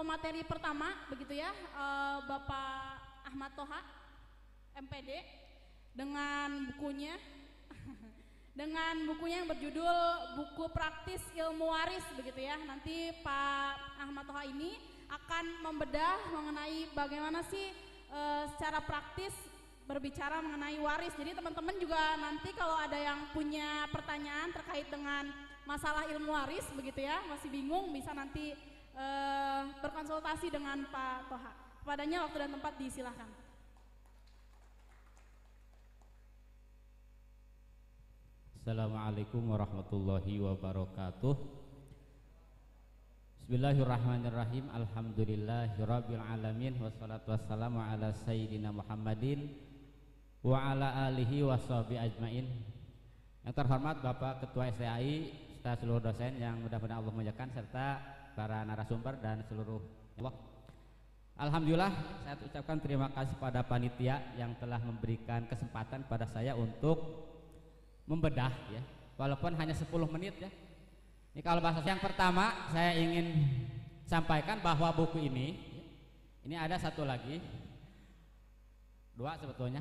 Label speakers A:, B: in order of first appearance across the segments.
A: Materi pertama begitu ya, Bapak Ahmad Toha MPD dengan bukunya dengan bukunya yang berjudul Buku Praktis Ilmu Waris begitu ya. Nanti Pak Ahmad Toha ini akan membedah mengenai bagaimana sih secara praktis berbicara mengenai waris. Jadi teman-teman juga nanti kalau ada yang punya pertanyaan terkait dengan masalah ilmu waris begitu ya, masih bingung, bisa nanti berkonsultasi dengan Pak Toha. Kepadanya waktu dan tempat disilahkan.
B: Assalamualaikum warahmatullahi wabarakatuh. Bismillahirrahmanirrahim. Alhamdulillahirabbil alamin, wassalatu wassalamu ala sayyidina Muhammadin wa ala alihi washabihi ajmain. Yang terhormat Bapak Ketua STAI serta seluruh dosen yang mudah-mudahan Allah muliakan, serta para narasumber dan seluruh Allah. Alhamdulillah, saya ucapkan terima kasih pada panitia yang telah memberikan kesempatan pada saya untuk membedah ya, walaupun hanya 10 menit ya. Ini kalau bahasa yang pertama saya ingin sampaikan bahwa buku ini ada satu lagi, dua sebetulnya,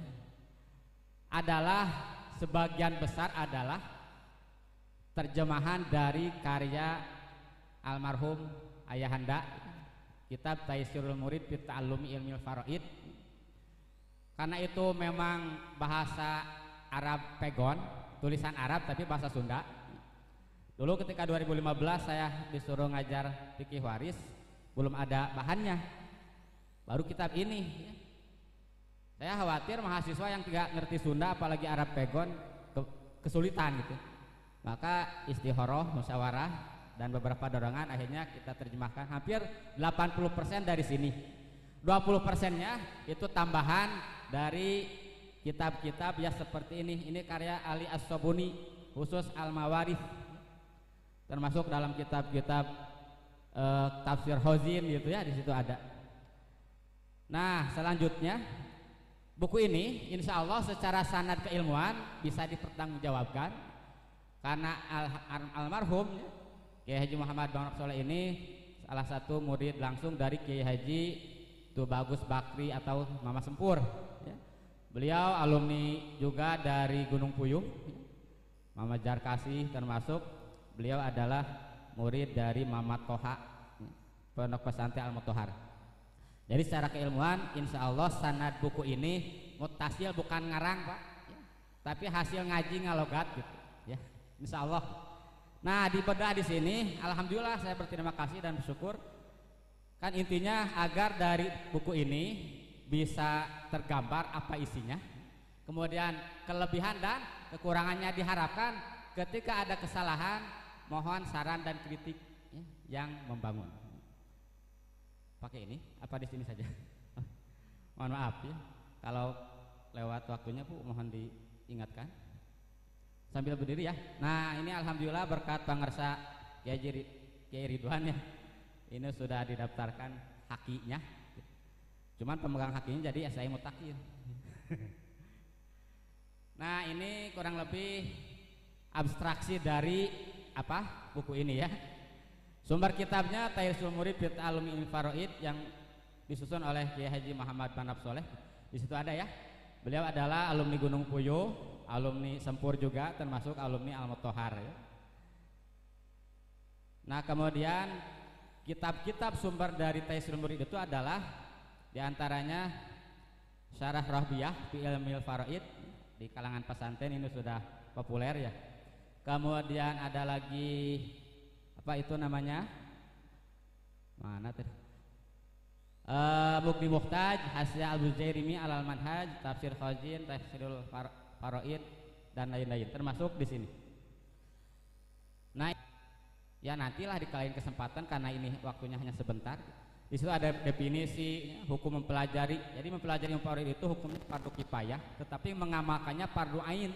B: adalah sebagian besar adalah terjemahan dari karya almarhum ayahanda, kitab Taisirul Murid fi Ta'allumi Ilmil Faraid. Karena itu memang bahasa Arab pegon, tulisan Arab tapi bahasa Sunda. Dulu ketika 2015 saya disuruh ngajar fikih waris, belum ada bahannya, baru kitab ini. Saya khawatir mahasiswa yang tidak ngerti Sunda apalagi Arab pegon kesulitan gitu. Maka istikharah, musyawarah dan beberapa dorongan akhirnya kita terjemahkan hampir 80% dari sini. 20%-nya itu tambahan dari kitab-kitab ya seperti ini. Ini karya Ali As-Sobuni, khusus Al-Mawarith, termasuk dalam kitab-kitab tafsir Hozin gitu ya, di situ ada. Nah, selanjutnya buku ini insya Allah secara sanad keilmuan bisa dipertanggungjawabkan karena almarhum Kiai Haji Muhammad Bang Soleh ini salah satu murid langsung dari Kiai Haji Tubagus Bakri atau Mama Sempur ya. Beliau alumni juga dari Gunung Puyuh, Mama Jarkasih termasuk. Beliau adalah murid dari Mama Toha, Pondok Pesantren Al-Mutahhar. Jadi secara keilmuan insya Allah sanad buku ini mutasil, bukan ngarang Pak ya, tapi hasil ngaji ngalogat gitu ya, insya Allah. Nah, dibedah di sini, alhamdulillah saya berterima kasih dan bersyukur. Kan intinya agar dari buku ini bisa tergambar apa isinya, kemudian kelebihan dan kekurangannya diharapkan ketika ada kesalahan mohon saran dan kritik ya, yang membangun. Pakai ini apa di sini saja? Mohon maaf ya kalau lewat waktunya Bu, mohon diingatkan. Sambil berdiri ya. Nah, ini alhamdulillah berkat pangersa Kiai Ridwan ya, ini sudah didaftarkan hakinya. Cuman pemegang hakinya jadi SAI Mutakir. Nah, ini kurang lebih abstraksi dari apa buku ini ya. Sumber kitabnya Taisirul Murid fi Ta'allumi Ilmil Faraid yang disusun oleh Kiai Haji Muhammad Bang Soleh. Di situ ada ya. Beliau adalah alumni Gunung Puyuh, alumni Sempur juga, termasuk alumni Al-Mutahhar ya. Nah, kemudian kitab-kitab sumber dari Taisirul Murid itu adalah diantaranya Syarah Rahbiyah fi Ilmil Faraid, di kalangan pesantren ini sudah populer ya. Kemudian ada lagi apa itu namanya, mana tadi, Mughni Muhtaj, Hasya Al-Bujairimi Alal Manhaj, Tafsir Khazin, Tafsirul Faraid dan lain-lain termasuk di sini. Nah, ya nantilah di lain kesempatan karena ini waktunya hanya sebentar. Di situ ada definisi hukum mempelajari. Jadi mempelajari ilmu faraid itu hukumnya fardu kifayah, tetapi mengamalkannya fardu ain.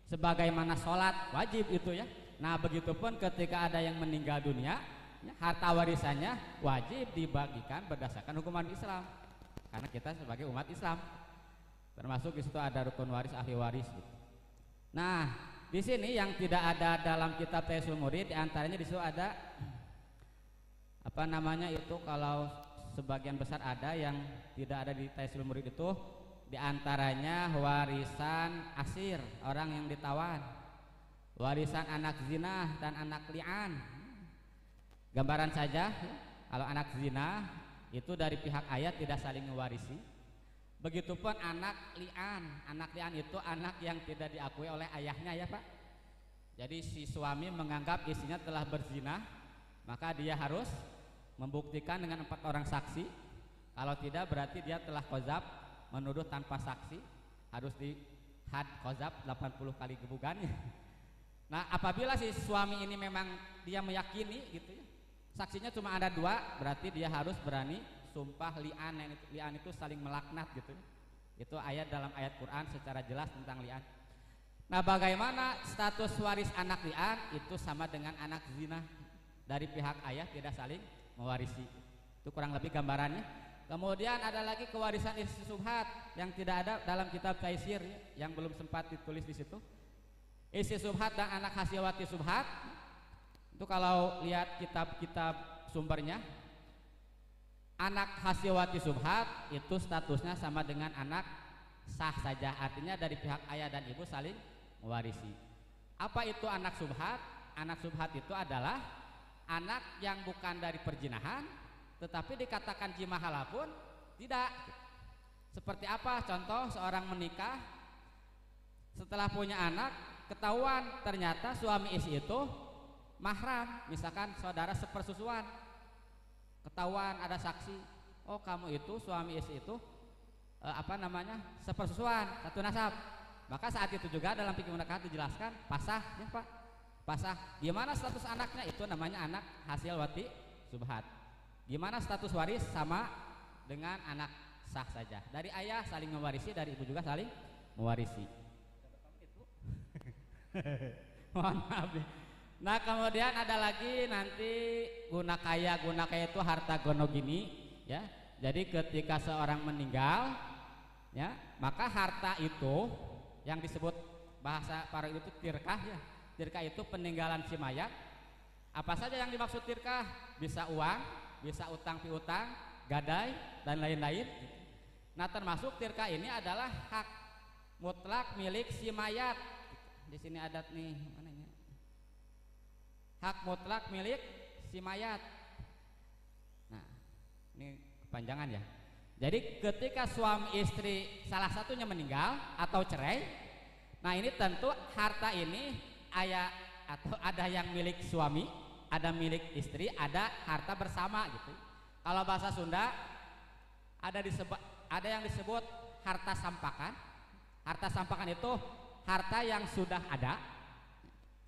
B: Sebagaimana sholat wajib itu ya. Nah, begitupun ketika ada yang meninggal dunia, ya, harta warisannya wajib dibagikan berdasarkan hukuman Islam. Karena kita sebagai umat Islam, termasuk di situ ada rukun waris, ahli waris. Gitu. Nah, di sini yang tidak ada dalam kitab Taisirul Murid, diantaranya di situ ada apa namanya itu, kalau sebagian besar ada yang tidak ada di Taisul Murid itu, diantaranya warisan asir, orang yang ditawan, warisan anak zina dan anak li'an. Gambaran saja, kalau anak zina itu dari pihak ayah tidak saling mewarisi. Begitupun anak li'an. Anak li'an itu anak yang tidak diakui oleh ayahnya ya Pak. Jadi si suami menganggap istrinya telah berzina, maka dia harus membuktikan dengan 4 orang saksi. Kalau tidak berarti dia telah qadzab, menuduh tanpa saksi, harus di had qadzab 80 kali gebugannya. Nah, apabila si suami ini memang dia meyakini gitu ya, saksinya cuma ada 2, berarti dia harus berani sumpah li'an. Li'an itu saling melaknat gitu. Itu ayat dalam ayat Quran secara jelas tentang li'an. Nah, bagaimana status waris anak li'an? Itu sama dengan anak zina, dari pihak ayah tidak saling mewarisi. Itu kurang lebih gambarannya. Kemudian ada lagi kewarisan istri subhat yang tidak ada dalam kitab Taisir ya, yang belum sempat ditulis di situ. Istri subhat dan anak hasilwati subhat. Itu kalau lihat kitab-kitab sumbernya, anak hasilwati subhat itu statusnya sama dengan anak sah saja, artinya dari pihak ayah dan ibu saling mewarisi. Apa itu anak subhat? Anak subhat itu adalah anak yang bukan dari perjinahan, tetapi dikatakan jima halal pun tidak. Seperti apa? Contoh, seorang menikah, setelah punya anak, ketahuan ternyata suami istri itu mahram, misalkan saudara sepersusuan, ketahuan ada saksi, oh kamu itu suami istri itu sepersusuan, satu nasab. Maka saat itu juga dalam fikih munakahat dijelaskan pasah ya Pak, pasah. Gimana status anaknya? Itu namanya anak hasil wati subhat. Gimana status waris? Sama dengan anak sah saja, dari ayah saling mewarisi, dari ibu juga saling mewarisi. Mohon maaf. Nah, kemudian ada lagi nanti guna kaya itu harta gono gini ya. Jadi ketika seorang meninggal ya, maka harta itu yang disebut bahasa para itu tirkah ya. Tirkah itu peninggalan si mayat. Apa saja yang dimaksud tirkah? Bisa uang, bisa utang piutang, gadai dan lain-lain. Nah, termasuk tirkah ini adalah hak mutlak milik si mayat. Di sini ada nih mananya, hak mutlak milik si mayat. Nah, ini kepanjangan ya. Jadi ketika suami istri salah satunya meninggal atau cerai, nah ini tentu harta ini ada yang milik suami, ada milik istri, ada harta bersama gitu. Kalau bahasa Sunda ada yang disebut harta sampakan. Harta sampakan itu harta yang sudah ada.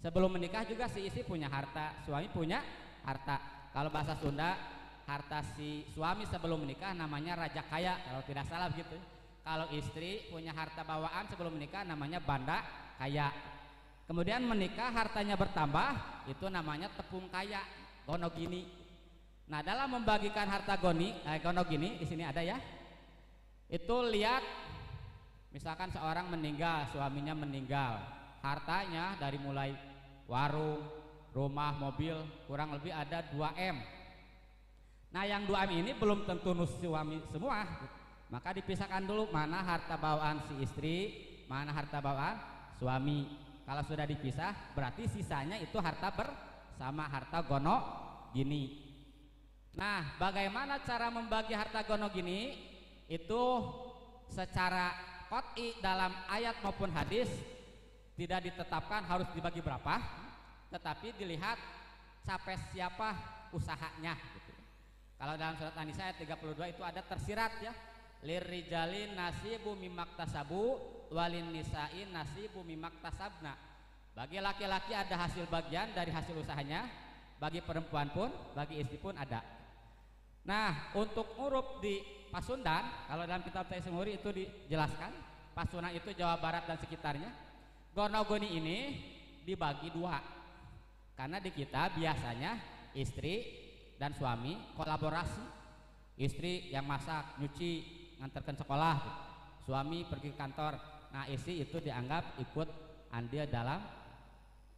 B: Sebelum menikah juga si istri punya harta, suami punya harta. Kalau bahasa Sunda, harta si suami sebelum menikah namanya raja kaya kalau tidak salah gitu. Kalau istri punya harta bawaan sebelum menikah namanya banda kaya. Kemudian menikah hartanya bertambah, itu namanya tepung kaya, gono gini. Nah, dalam membagikan harta gono gini di sini ada ya. Itu lihat, misalkan seorang meninggal, suaminya meninggal, hartanya dari mulai warung, rumah, mobil kurang lebih ada 2M. Nah, yang 2M ini belum tentu suami semua. Maka dipisahkan dulu mana harta bawaan si istri, mana harta bawaan suami. Kalau sudah dipisah, berarti sisanya itu harta bersama, harta gono gini. Nah, bagaimana cara membagi harta gono gini? Itu secara qat'i dalam ayat maupun hadis tidak ditetapkan harus dibagi berapa, tetapi dilihat capek siapa usahanya gitu. Kalau dalam surat An-Nisa ayat 32 itu ada tersirat ya, lirrijalin nasibu mimaktasabu walin nisain nasibu mimaktasabna. Bagi laki-laki ada hasil bagian dari hasil usahanya, bagi perempuan pun, bagi istri pun ada. Nah, untuk uruf di Pasundan, kalau dalam kitab Taisir Muri itu dijelaskan, Pasundan itu Jawa Barat dan sekitarnya. Gono-goni ini dibagi 2. Karena di kita biasanya istri dan suami kolaborasi. Istri yang masak, nyuci, ngantarkan sekolah, suami pergi ke kantor. Nah, istri itu dianggap ikut andil dalam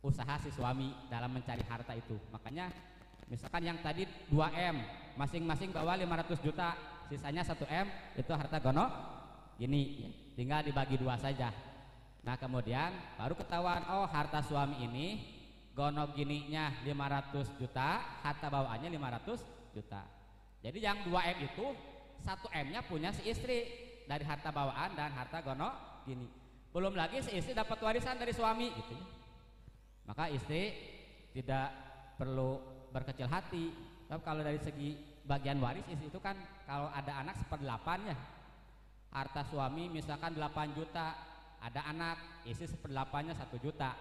B: usaha si suami dalam mencari harta itu. Makanya Misalkan yang tadi 2M, masing-masing bawa 500 juta, sisanya 1M, itu harta gono gini, ya. Tinggal dibagi dua saja. Nah kemudian baru ketahuan, oh harta suami ini gono gininya 500 juta, harta bawaannya 500 juta. Jadi yang 2M itu 1M-nya punya si istri dari harta bawaan dan harta gono gini. Belum lagi si istri dapat warisan dari suami gitu. Maka istri tidak perlu berkecil hati. Tapi kalau dari segi bagian waris istri itu kan kalau ada anak 1/8 ya. Harta suami misalkan 8 juta, ada anak, istri 1/8-nya 1 juta.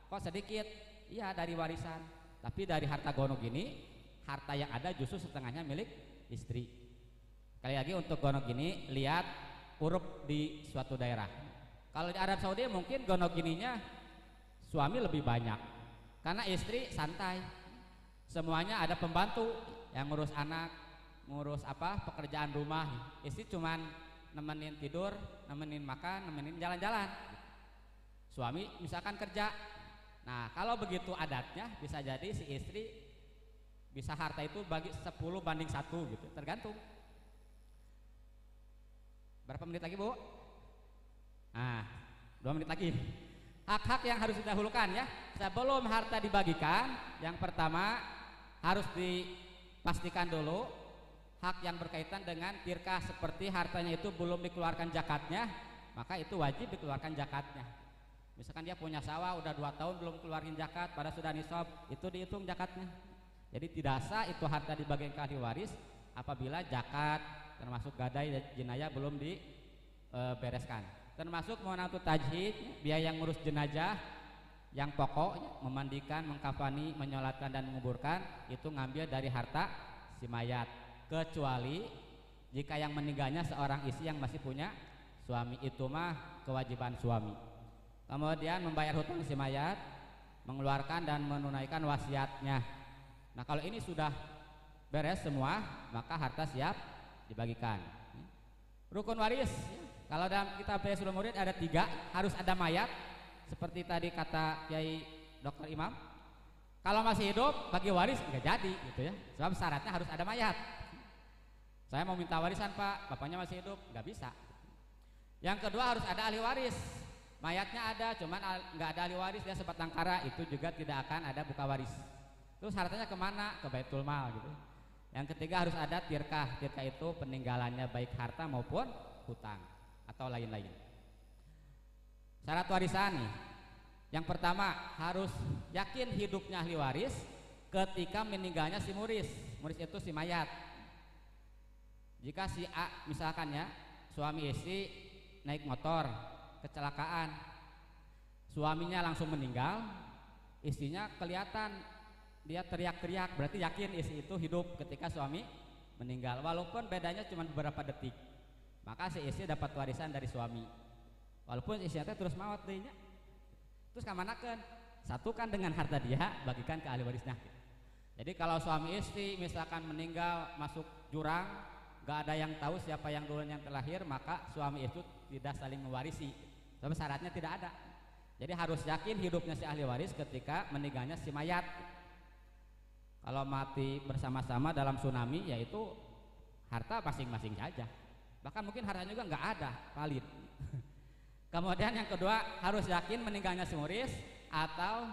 B: Kok sedikit? Iya dari warisan. Tapi dari harta gono gini, harta yang ada justru setengahnya milik istri. Kali lagi untuk gono gini, lihat uruf di suatu daerah. Kalau di Arab Saudi mungkin gono gininya suami lebih banyak, karena istri santai. Semuanya ada pembantu yang ngurus anak, ngurus apa pekerjaan rumah. Istri cuman nemenin tidur, nemenin makan, nemenin jalan-jalan. Suami misalkan kerja. Nah kalau begitu adatnya bisa jadi si istri bisa harta itu bagi 10/1 gitu, tergantung. Berapa menit lagi Bu? Nah 2 menit lagi. Hak-hak yang harus didahulukan ya. Sebelum harta dibagikan, yang pertama harus dipastikan dulu hak yang berkaitan dengan tirkah, seperti hartanya itu belum dikeluarkan zakatnya, maka itu wajib dikeluarkan zakatnya. Misalkan dia punya sawah udah 2 tahun belum keluarin zakat, pada sudah nisab, itu dihitung zakatnya. Jadi tidak sah itu harta dibagikan ke ahli waris apabila zakat termasuk gadai dan jenayah belum dibereskan. Termasuk monatu tajhid, biaya yang ngurus jenazah, yang pokok memandikan, mengkafani, menyolatkan dan menguburkan, itu ngambil dari harta si mayat, kecuali jika yang meninggalnya seorang istri yang masih punya suami, itu mah kewajiban suami. Kemudian membayar hutang si mayat, mengeluarkan dan menunaikan wasiatnya. Nah kalau ini sudah beres semua, maka harta siap dibagikan. Rukun waris, kalau dalam kitab Fathul Murid ada 3, harus ada mayat, seperti tadi kata Kiai Dr. Imam. Kalau masih hidup bagi waris nggak jadi gitu ya, sebab syaratnya harus ada mayat. Saya mau minta warisan Pak, bapaknya masih hidup, nggak bisa. Yang kedua harus ada ahli waris. Mayatnya ada, cuman nggak ada ahli waris, dia sebatang kara, itu juga tidak akan ada buka waris. Terus hartanya kemana? Ke Baitul Mal gitu. Yang ketiga harus ada tirkah. Tirkah itu peninggalannya baik harta maupun hutang atau lain-lain. Syarat warisan nih. Yang pertama harus yakin hidupnya ahli waris ketika meninggalnya si muris. Muris itu si mayat. Jika si A misalkan ya, suami istri naik motor, kecelakaan, suaminya langsung meninggal, istrinya kelihatan dia teriak-teriak, berarti yakin istri itu hidup ketika suami meninggal, walaupun bedanya cuma beberapa detik, maka si istri dapat warisan dari suami, walaupun istrinya terus maut dehnya. Terus kamanakeun? Satukan dengan harta dia, bagikan ke ahli warisnya. Jadi kalau suami istri misalkan meninggal masuk jurang, gak ada yang tahu siapa yang duluan yang terlahir, maka suami itu tidak saling mewarisi. Tapi syaratnya tidak ada. Jadi harus yakin hidupnya si ahli waris ketika meninggalnya si mayat. Kalau mati bersama-sama dalam tsunami, yaitu harta masing-masing saja. Bahkan mungkin hartanya juga nggak ada, valid. Kemudian yang kedua harus yakin meninggalnya si muris atau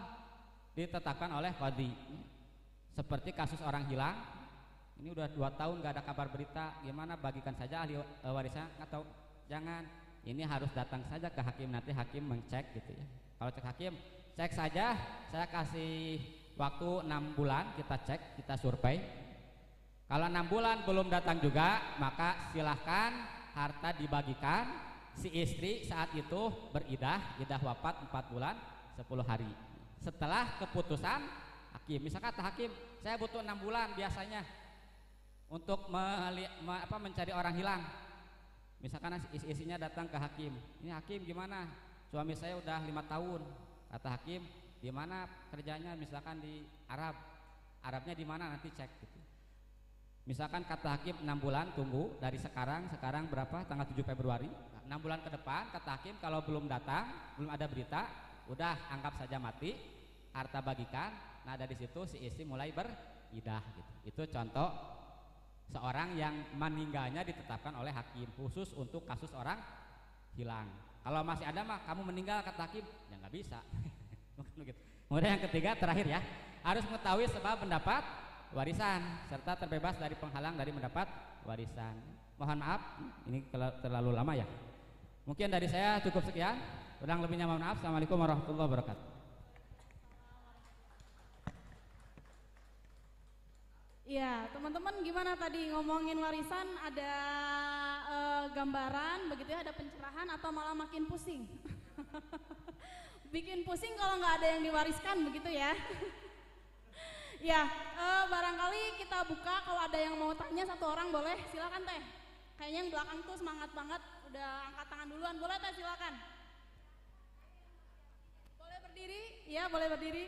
B: ditetapkan oleh qadhi. Seperti kasus orang hilang, ini udah 2 tahun nggak ada kabar berita, gimana bagikan saja ahli warisnya atau jangan? Ini harus datang saja ke hakim, nanti hakim mengcek gitu ya. Kalau cek hakim, cek saja, saya kasih waktu 6 bulan, kita cek, kita survei. Kalau 6 bulan belum datang juga, maka silahkan harta dibagikan. Si istri saat itu beridah, idah wafat 4 bulan 10 hari. Setelah keputusan hakim, misalkan hakim, saya butuh 6 bulan biasanya untuk mencari orang hilang. Misalkan isinya datang ke hakim, ini hakim gimana? Suami saya udah 5 tahun. Kata hakim, di mana kerjanya? Misalkan di Arabnya di mana? Nanti cek gitu. Misalkan kata hakim 6 bulan tunggu dari sekarang berapa? Tanggal 7 Februari. 6 bulan ke depan kata hakim kalau belum datang, belum ada berita, udah anggap saja mati, harta bagikan. Nah dari situ si istri mulai idah gitu. Itu contoh seorang yang meninggalnya ditetapkan oleh hakim khusus untuk kasus orang hilang. Kalau masih ada mah kamu meninggal kata hakim, ya nggak bisa. Kemudian yang ketiga terakhir ya, harus mengetahui sebab mendapat warisan serta terbebas dari penghalang dari mendapat warisan. Mohon maaf, ini terlalu lama ya. Mungkin dari saya cukup sekian. Kurang lebihnya mohon maaf. Assalamualaikum warahmatullahi wabarakatuh.
A: Ya, teman-teman gimana tadi ngomongin warisan, ada gambaran begitu ya, ada pencerahan atau malah makin pusing? Bikin pusing kalau nggak ada yang diwariskan begitu ya. Ya, barangkali kita buka, kalau ada yang mau tanya satu orang boleh, silakan teh. Kayaknya yang belakang tuh semangat banget, udah angkat tangan duluan, boleh teh silakan. Boleh berdiri? Ya boleh berdiri.